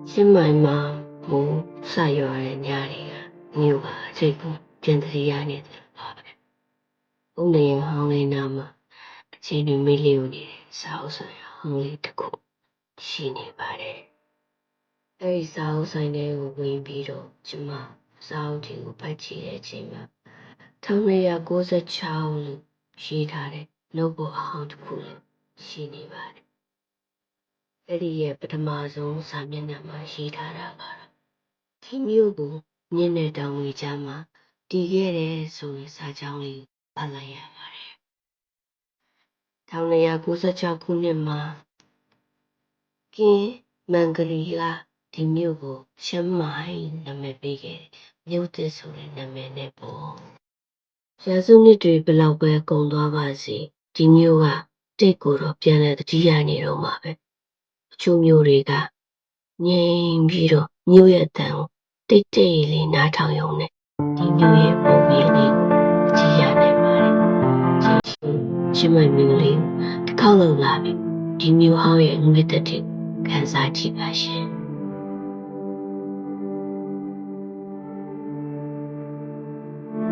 新买嘛，无啥有人家里个，你有吧？这个真的是压力的话，我们银行里那么，这里没留你，少算行里的苦，是你吧的。အဲ့ဒီစာအုပ်ဆိုင်တွေကိုဝင်ပြီးတော့ကျမစာအုပ်တွေကိုဖတ်ကြည့်တဲ့အချိန်မှာ1996လို့ရေးထားတဲ့ notebook အဟောင်းတစ်ခုလည်းရှိနေပါတယ်။အဲ့ဒီရဲ့ပထမဆုံးစာမျက်နှာမှာရေးထားတာကတော့ဒီမျိုးကိုမြင့်တဲ့တောင်တွေကြားမှာတည်ခဲ့တဲ့ဆိုရင်စာကြောင်းလေးဖတ်လိုက်ရပါတယ်။1996ခုနှစ်မှာကင်းမန်ဂလီကဒီမြို့ကိုရှမ်းမိုင်နာမည်ပေးခဲ့တယ်။မြို့သစ်ဆိုတဲ့နာမည်နဲ့ပေါ့။ရာစုနှစ်တွေဘယ်လောက်ပဲကုန်သွားပါစေဒီမြို့ကတိတ်ကိုတော့ပြန်လဲတတိယနေတော့မှာပဲ။အချို့မြို့တွေကငြိမ်ပြီးတော့မြို့ရဲ့အတန်ကိုတိတ်တိတ်လေးနားထောင်ရုံနဲ့ဒီမြို့ရဲ့ပုံရိပ်လေးကိုကြည့်ရနိုင်ပါတယ်။ချင်းမိုင်မင်းလေးတစ်ခေါက်လောက်လာပြီဒီမြို့ဟောင်းရဲ့အငွေ့သက်တွေခန်းစားကြည့်ပါရှင်။